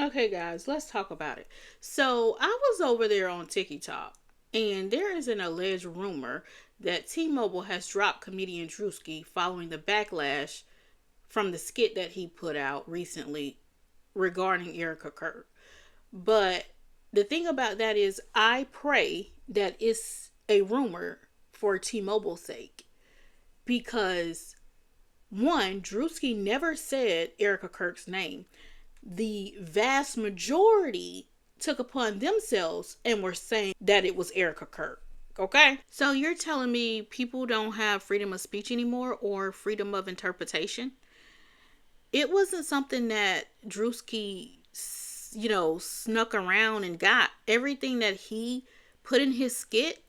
Okay, guys, let's talk about it. So, I was over there on TikTok, and there is an alleged rumor that T-Mobile has dropped comedian Druski following the backlash from the skit that he put out recently regarding Erica Kirk. But the thing about that is, I pray that it's a rumor for T-Mobile's sake, because one, Druski never said Erica Kirk's name. The vast majority took upon themselves and were saying that it was Erica Kirk. Okay? So you're telling me people don't have freedom of speech anymore or freedom of interpretation? It wasn't something that Drewski, snuck around and got. Everything that he put in his skit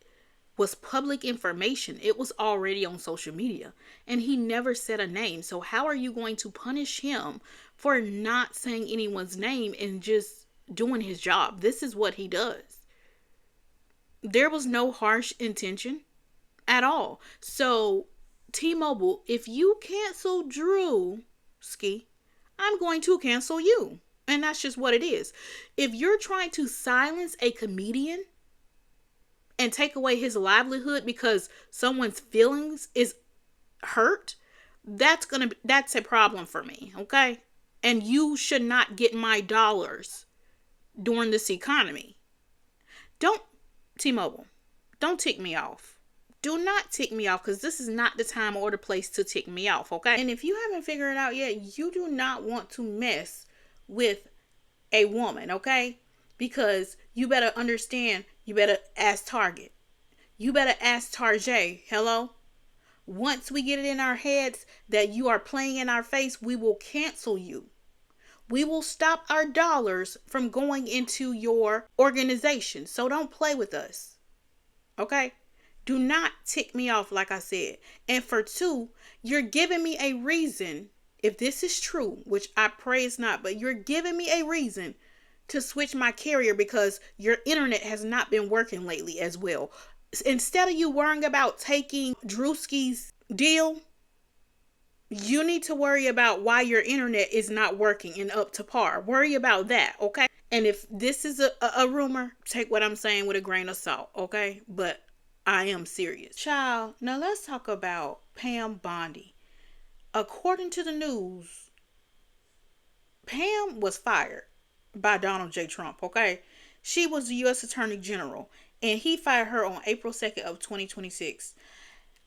was public information. It was already on social media. And he never said a name. So how are you going to punish him for not saying anyone's name and just doing his job? This is what he does. There was no harsh intention at all. So, T-Mobile, if you cancel Drew Ski, I'm going to cancel you. And that's just what it is. If you're trying to silence a comedian and take away his livelihood because someone's feelings is hurt, that's a problem for me, okay? And you should not get my dollars during this economy. Don't, T-Mobile, don't tick me off. Do not tick me off, because this is not the time or the place to tick me off, okay? And if you haven't figured it out yet, you do not want to mess with a woman, okay? Because you better understand, you better ask Target. You better ask Tarjay. Hello? Once we get it in our heads that you are playing in our face, we will cancel you. We will stop our dollars from going into your organization. So don't play with us. Okay? Do not tick me off, like I said. And for two, you're giving me a reason, if this is true, which I pray it's not, but you're giving me a reason to switch my carrier because your internet has not been working lately as well. Instead of you worrying about taking Drewski's deal, you need to worry about why your internet is not working and up to par. Worry about that, okay? And if this is a rumor, take what I'm saying with a grain of salt, okay? But I am serious. Child, now let's talk about Pam Bondi. According to the news, Pam was fired by Donald J. Trump, okay? She was the U.S. Attorney General, and he fired her on April 2nd of 2026.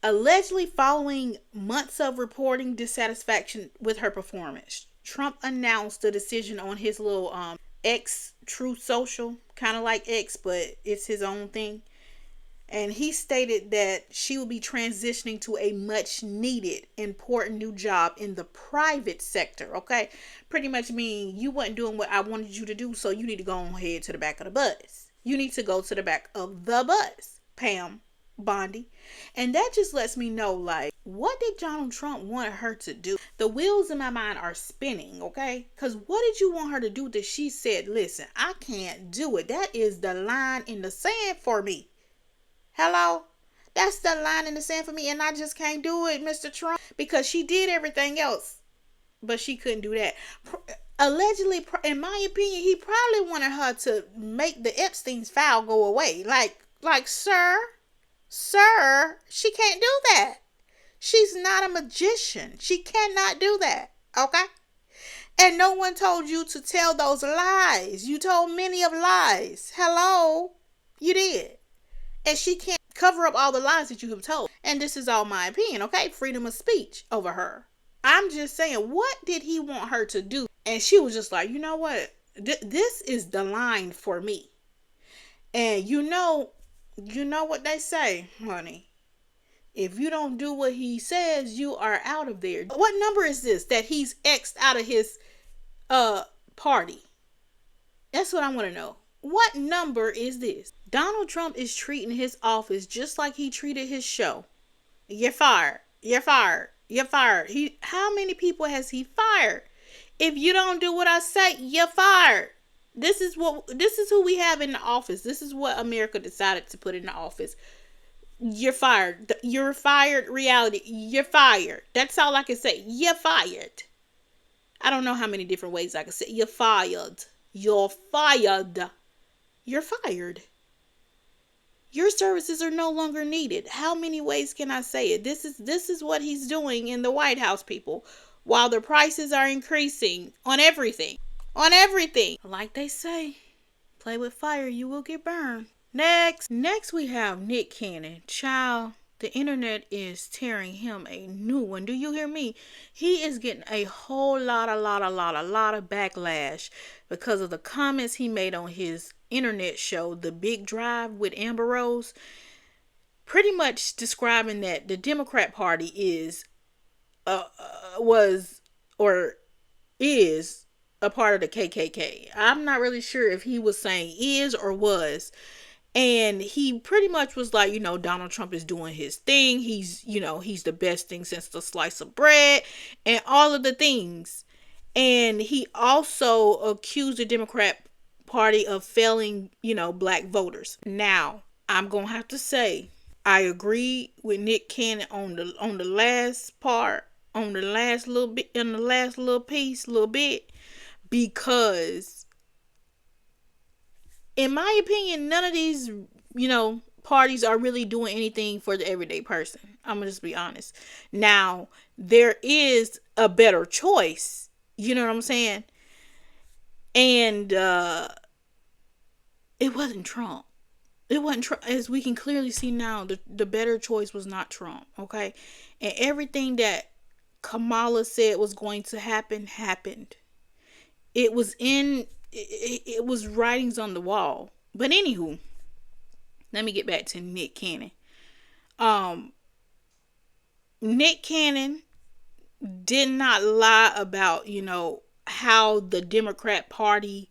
Allegedly following months of reporting dissatisfaction with her performance. Trump announced the decision on his little X True Social, kind of like X, but it's his own thing. And he stated that she will be transitioning to a much needed, important new job in the private sector. Okay. Pretty much mean you wasn't doing what I wanted you to do. So you need to go ahead to the back of the bus. You need to go to the back of the bus, Pam Bondi. And that just lets me know, like, what did Donald Trump want her to do? The wheels in my mind are spinning, okay? Because what did you want her to do that she said, listen, I can't do it. That is the line in the sand for me. Hello? That's the line in the sand for me, and I just can't do it, Mr. Trump, because she did everything else, but she couldn't do that. Allegedly, in my opinion, he probably wanted her to make the Epstein's file go away. Like, sir, she can't do that. She's not a magician. She cannot do that, okay? And no one told you to tell those lies. You told many of lies. Hello? You did. And she can't cover up all the lies that you have told. And this is all my opinion, okay? Freedom of speech over her. I'm just saying, what did he want her to do? And she was just like, you know what? This is the line for me. And you know what they say, honey. If you don't do what he says, you are out of there. What number is this that he's X'd out of his party? That's what I want to know. What number is this? Donald Trump is treating his office just like he treated his show. You're fired. You're fired. You're fired. How many people has he fired? If you don't do what I say, you're fired. This is who we have in the office. This is what America decided to put in the office. You're fired. You're fired. Reality. You're fired. That's all I can say. You're fired. I don't know how many different ways I can say you're fired. You're fired. You're fired. Your services are no longer needed. How many ways can I say it? This is what he's doing in the White House, people. While the prices are increasing on everything. On everything. Like they say, play with fire, you will get burned. Next we have Nick Cannon. Child, the internet is tearing him a new one. Do you hear me? He is getting a whole lot of backlash because of the comments he made on his internet show, The Big Drive with Amber Rose, pretty much describing that the Democrat Party was or is a part of the KKK. I'm not really sure if he was saying is or was. And he pretty much was like, Donald Trump is doing his thing. He's the best thing since the slice of bread and all of the things. And he also accused the Democrat Party of failing, black voters. Now, I'm going to have to say, I agree with Nick Cannon on the last part, on the last little bit, in the last little bit, because in my opinion, none of these, parties are really doing anything for the everyday person. I'm going to just be honest. Now, there is a better choice. You know what I'm saying? And it wasn't Trump. It wasn't Trump. As we can clearly see now, the better choice was not Trump. Okay? And everything that Kamala said was going to happen, happened. It was writings on the wall. But anywho, let me get back to Nick Cannon. Nick Cannon did not lie about, how the Democrat Party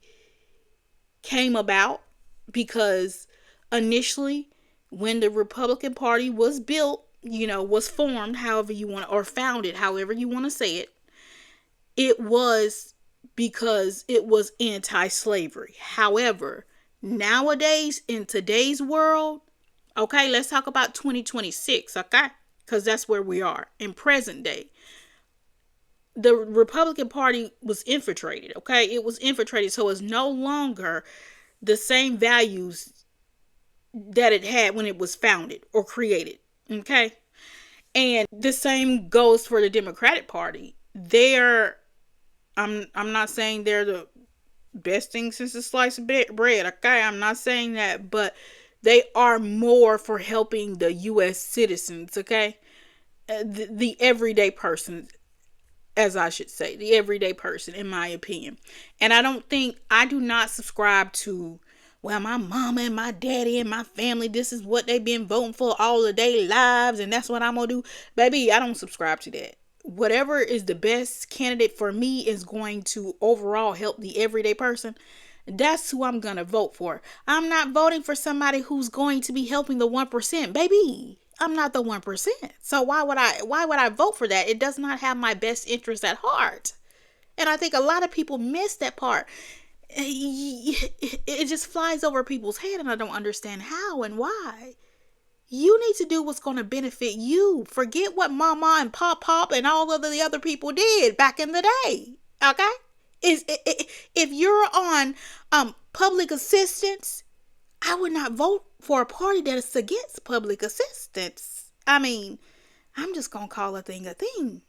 came about, because initially when the Republican Party was built, was formed, however you want, or founded, however you want to say it, it was because it was anti-slavery. However, nowadays, in today's world, okay, let's talk about 2026, okay? Because that's where we are in present day. The Republican Party was infiltrated, okay? It was infiltrated, so it's no longer the same values that it had when it was founded or created, okay? And the same goes for the Democratic Party. I'm not saying they're the best thing since the slice of bread, okay? I'm not saying that, but they are more for helping the U.S. citizens, okay? The everyday person, as I should say, the everyday person, in my opinion. And I do not subscribe to, well, my mama and my daddy and my family, this is what they've been voting for all of their lives, and that's what I'm going to do. Baby, I don't subscribe to that. Whatever is the best candidate for me is going to overall help the everyday person. That's who I'm going to vote for. I'm not voting for somebody who's going to be helping the 1%. Baby, I'm not the 1%. So why would I vote for that? It does not have my best interest at heart. And I think a lot of people miss that part. It just flies over people's head, and I don't understand how and why. You need to do what's going to benefit you. Forget what mama and pop and all of the other people did back in the day. Okay? If you're on public assistance, I would not vote for a party that is against public assistance. I mean, I'm just going to call a thing a thing.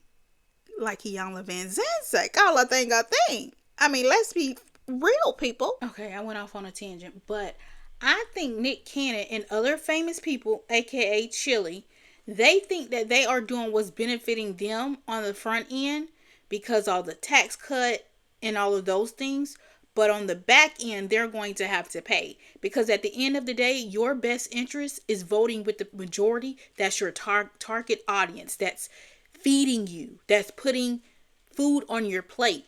Like Iyanla Vanzant said, call a thing a thing. I mean, let's be real, people. Okay, I went off on a tangent, but I think Nick Cannon and other famous people, aka Chili, they think that they are doing what's benefiting them on the front end because all the tax cut and all of those things. But on the back end, they're going to have to pay, because at the end of the day, your best interest is voting with the majority. That's your target audience. That's feeding you. That's putting food on your plate.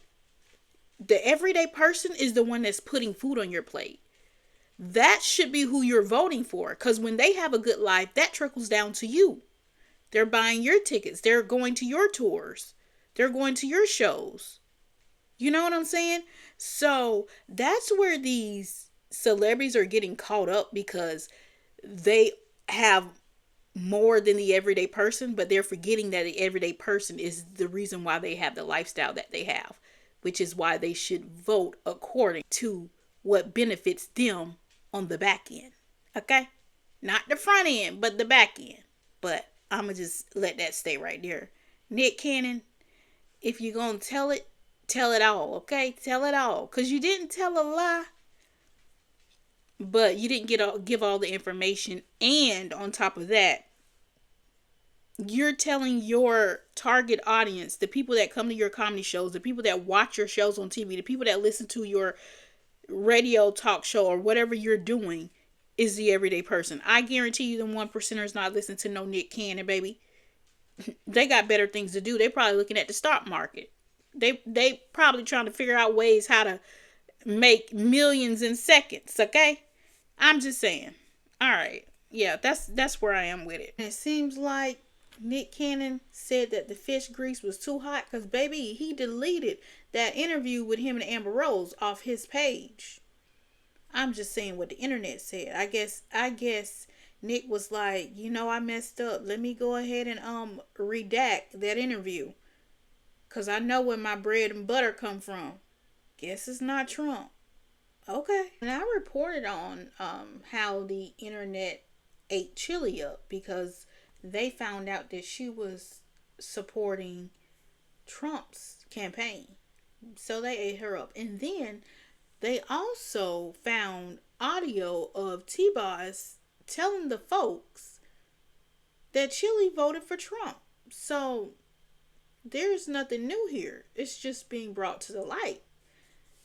The everyday person is the one that's putting food on your plate. That should be who you're voting for, because when they have a good life, that trickles down to you. They're buying your tickets. They're going to your tours. They're going to your shows. You know what I'm saying? So that's where these celebrities are getting caught up, because they have more than the everyday person, but they're forgetting that the everyday person is the reason why they have the lifestyle that they have, which is why they should vote according to what benefits them on the back end. Okay? Not the front end, but the back end. But I'm going to just let that stay right there. Nick Cannon, if you're going to tell it all, okay? Tell it all. Because you didn't tell a lie, but you didn't give all the information. And on top of that, you're telling your target audience, the people that come to your comedy shows, the people that watch your shows on TV, the people that listen to your radio talk show or whatever you're doing, is the everyday person. I guarantee you the 1%ers not listening to no Nick Cannon, baby. They got better things to do. They probably looking at the stock market. They probably trying to figure out ways how to make millions in seconds, okay? I'm just saying. All right. Yeah, that's where I am with it. And it seems like Nick Cannon said that the fish grease was too hot because, baby, he deleted that interview with him and Amber Rose off his page. I'm just saying what the internet said. I guess Nick was like, I messed up. Let me go ahead and redact that interview. Cause I know where my bread and butter come from. Guess it's not Trump. Okay. And I reported on how the internet ate Chili up because they found out that she was supporting Trump's campaign. So they ate her up. And then they also found audio of T-Boz telling the folks that Chili voted for Trump. So there's nothing new here. It's just being brought to the light.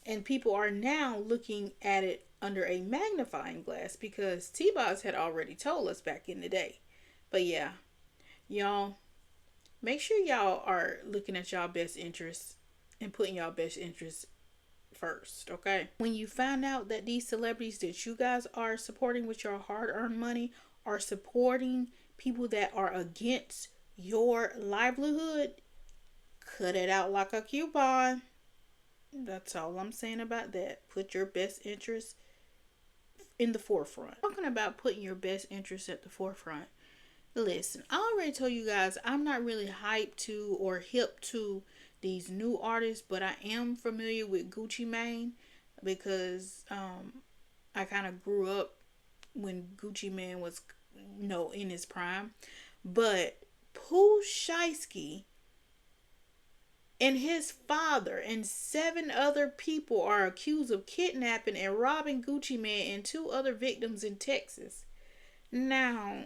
And people are now looking at it under a magnifying glass because T-Boz had already told us back in the day. But yeah, y'all, make sure y'all are looking at y'all best interests and putting y'all best interests first, okay? When you find out that these celebrities that you guys are supporting with your hard-earned money are supporting people that are against your livelihood, cut it out like a coupon. That's all I'm saying about that. Put your best interests in the forefront. Talking about putting your best interests at the forefront. Listen, I already told you guys I'm not really hyped to or hip to these new artists, but I am familiar with Gucci Mane because I kind of grew up when Gucci Mane was in his prime. But Pooh Shiesty and his father and 7 other people are accused of kidnapping and robbing Gucci Mane and 2 other victims in Texas. Now,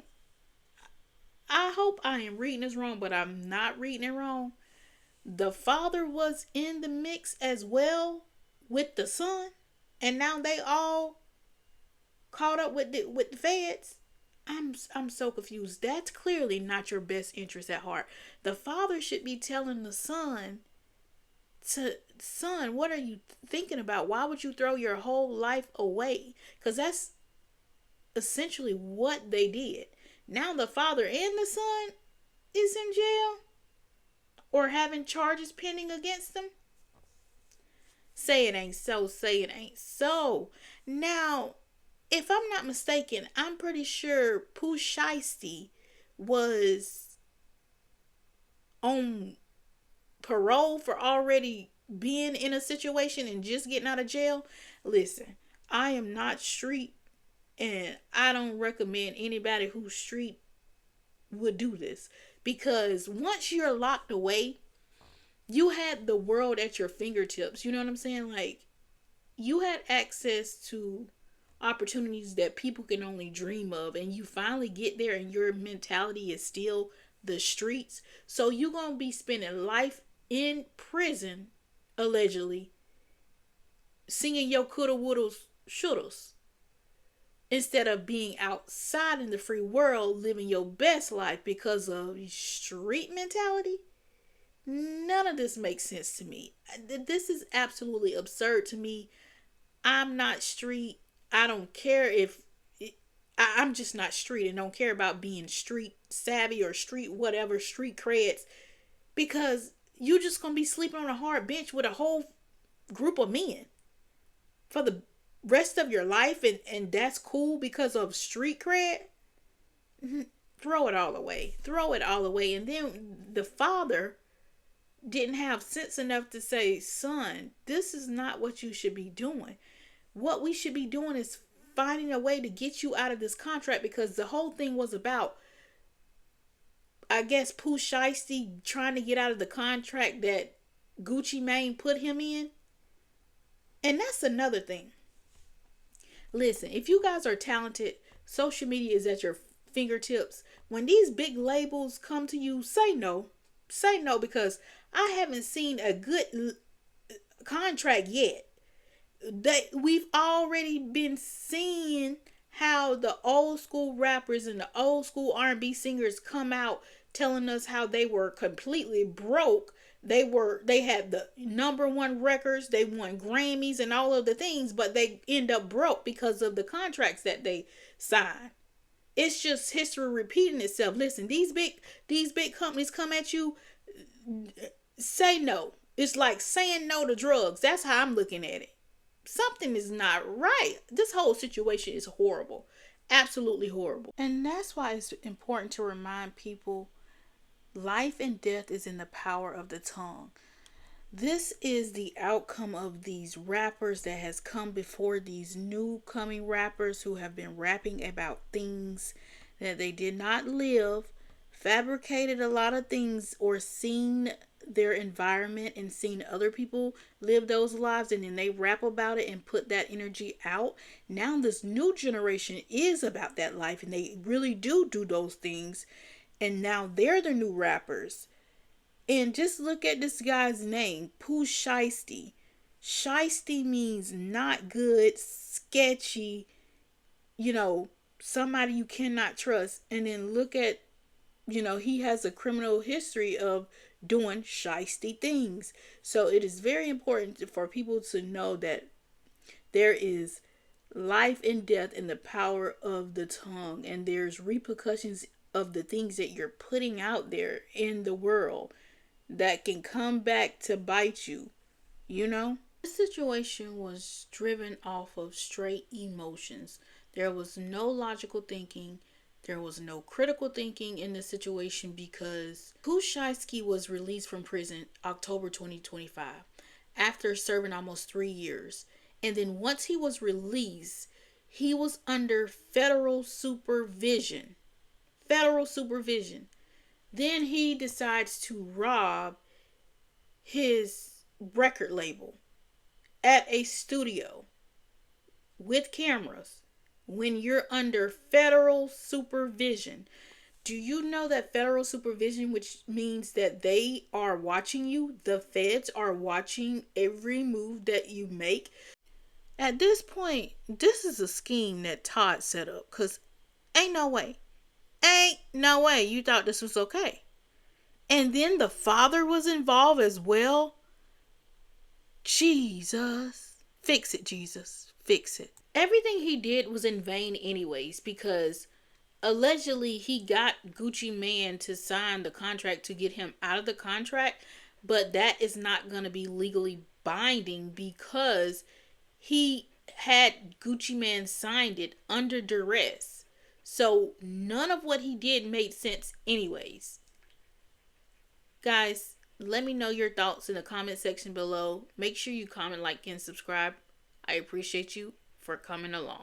I hope I am reading this wrong, but I'm not reading it wrong. The father was in the mix as well with the son, and now they all caught up with the feds. I'm so confused. That's clearly not your best interest at heart. The father should be telling the son, son, what are you thinking about? Why would you throw your whole life away? Because that's essentially what they did. Now the father and the son is in jail or having charges pending them. Say it ain't so. Say it ain't so. Now, if I'm not mistaken, I'm pretty sure Pooh Shiesty was on parole for already being in a situation and just getting out of jail. Listen, I am not street, and I don't recommend anybody who's street would do this, because once you're locked away, you had the world at your fingertips. You know what I'm saying? Like, you had access to opportunities that people can only dream of, and you finally get there and your mentality is still the streets. So you're going to be spending life in prison, allegedly, singing your coulda, wouldas, shouldas, instead of being outside in the free world living your best life because of street mentality. None of this makes sense to me. This is absolutely absurd to me. I'm not street. I don't care if I'm just not street and don't care about being street savvy or street whatever, street creds, because you just gonna be sleeping on a hard bench with a whole group of men for the rest of your life, and that's cool because of street cred. Throw it all away. And then the father didn't have sense enough to say, son, this is not what you should be doing. What we should be doing is finding a way to get you out of this contract, because the whole thing was about, I guess, Pooh Shiesty trying to get out of the contract that Gucci Mane put him in. And that's another thing. Listen, if you guys are talented, social media is at your fingertips. When these big labels come to you, say no. Say no, because I haven't seen a good contract yet. We've already been seeing how the old school rappers and the old school R&B singers come out telling us how they were completely broke. They had the number one records, they won Grammys and all of the things, but they end up broke because of the contracts that they signed. It's just history repeating itself. Listen, these big companies come at you, say no. It's like saying no to drugs. That's how I'm looking at it. Something is not right. This whole situation is horrible. Absolutely horrible. And that's why it's important to remind people, life and death is in the power of the tongue. This is the outcome of these rappers that has come before, these new coming rappers who have been rapping about things that they did not live, fabricated a lot of things, or seen their environment and seen other people live those lives, and then they rap about it and put that energy out. Now this new generation is about that life, and they really do those things, and now they're the new rappers. And just look at this guy's name, Pooh Shiesty. Shiesty means not good, sketchy, somebody you cannot trust. And then look at, he has a criminal history of doing shiesty things. So it is very important for people to know that there is life and death in the power of the tongue, and there's repercussions of the things that you're putting out there in the world that can come back to bite you. This situation was driven off of straight emotions. There was no logical thinking. There was no critical thinking in this situation, because Pooh Shiesty was released from prison October 2025 after serving almost 3 years. And then once he was released, he was under federal supervision. Federal supervision. Then he decides to rob his record label at a studio with cameras when you're under federal supervision. Do you know that federal supervision, which means that they are watching you, the feds are watching every move that you make? At this point, this is a scheme that Todd set up, because ain't no way you thought this was okay. And then the father was involved as well. Jesus. Fix it, Jesus. Fix it. Everything he did was in vain anyways, because allegedly he got Gucci Mane to sign the contract to get him out of the contract, but that is not going to be legally binding, because he had Gucci Mane signed it under duress. So none of what he did made sense anyways. Guys, let me know your thoughts in the comment section below. Make sure you comment, like, and subscribe. I appreciate you for coming along.